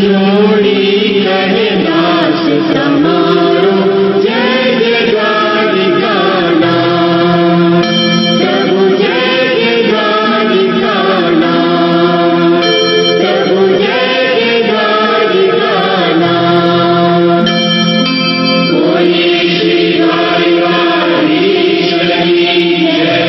जोड़ी रहे दास समारो, जय जयकार गाना प्रभु, जय जयकार गाना प्रभु, जय जयकार गाना। बोलिए श्री द्वारिकाधीश की जय।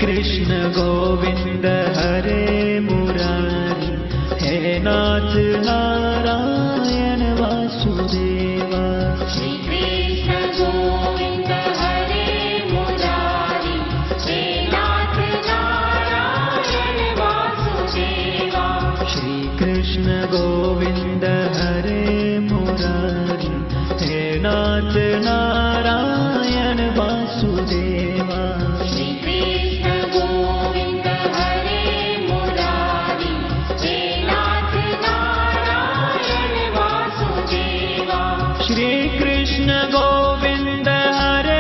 कृष्ण गोविंद हरे मुरारी, हे नाथ नारायण वासुदेवा। श्री कृष्ण गोविंद हरे मुरारी, हे नाथ नारायण वासुदेवा। श्री कृष्ण गोविंद हरे मुरारी, हे नाथ नारायण वासुदेवा। श्री कृष्ण गोविंद हरे मुरारी, हे नाथ नारायण वासुदेवा। श्री कृष्ण गोविंद हरे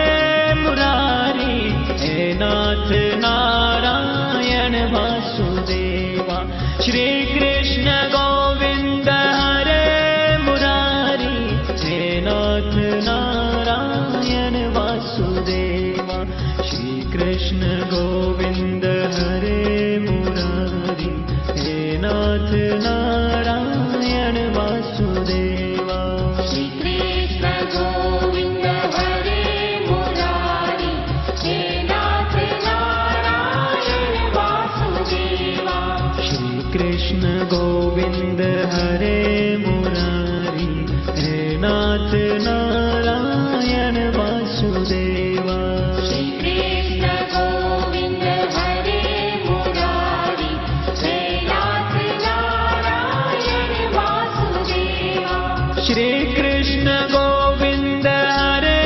मुरारी, हे नाथ नारायण वासुदेवा। श्री कृष्ण गोविंद हरे मुरारी, हे नाथ नारायण वासुदेवा। कृष्ण गोविंद हरे मुरारी, हे नाथ नारायण वासुदेवा। श्री कृष्ण गोविंद हरे मुरारी, हे नाथ नारायण वासुदेवा। श्री कृष्ण गोविंद हरे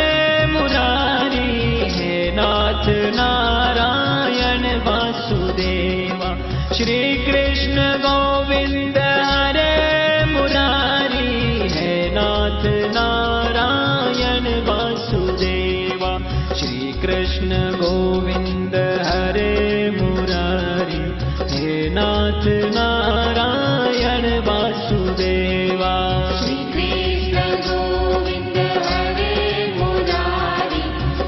मुरारी, हे नाथ नारायण वासुदेवा। श्री कृष्ण गोविंद हरे मुरारी, हे नाथ नारायण वासुदेवा। श्री कृष्ण गोविंद हरे मुरारी, हे नाथ नारायण वासुदेवा। श्री कृष्ण गोविंद हरे मुरारी,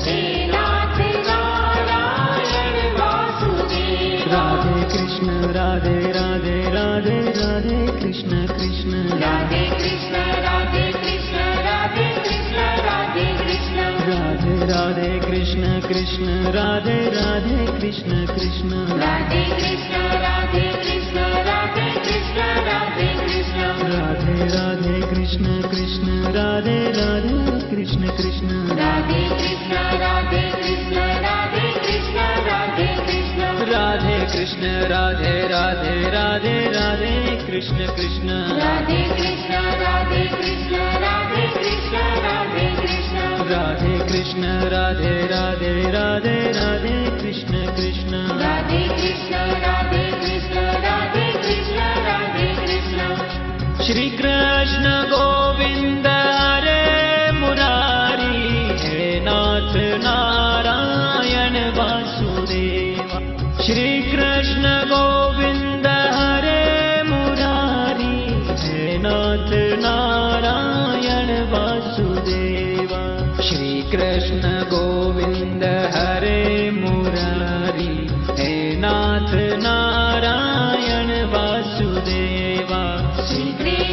हे नाथ नारायण वासुदेवा। राधे कृष्ण राधे राधे राधे राधे कृष्ण कृष्ण राधे कृष्ण राधे कृष्ण राधे कृष्ण राधे कृष्ण। राधे राधे कृष्ण कृष्ण राधे राधे कृष्ण कृष्ण। राधे कृष्ण राधे कृष्ण राधे कृष्ण राधे कृष्ण। राधे राधे कृष्ण कृष्ण राधे राधे कृष्ण कृष्ण। राधे कृष्ण राधे कृष्ण राधे कृष्ण राधे कृष्ण। राधे कृष्ण राधे राधे राधे राधे कृष्ण कृष्ण। राधे कृष्ण राधे कृष्ण राधे कृष्ण राधे कृष्ण। राधे कृष्ण राधे राधे राधे राधे कृष्ण कृष्ण। राधे कृष्ण राधे कृष्ण राधे कृष्ण राधे कृष्ण। श्री कृष्ण गोविंद हरे मुरारी, हे नाथ नारायण वासुदेवा। श्री कृष्ण गोविंद हरे मुरारी, हे नाथ नारायण वासुदेवा। श्री कृष्ण गोविंद हरे मुरारी, हे नाथ नारायण वासुदेवा। श्री कृष्ण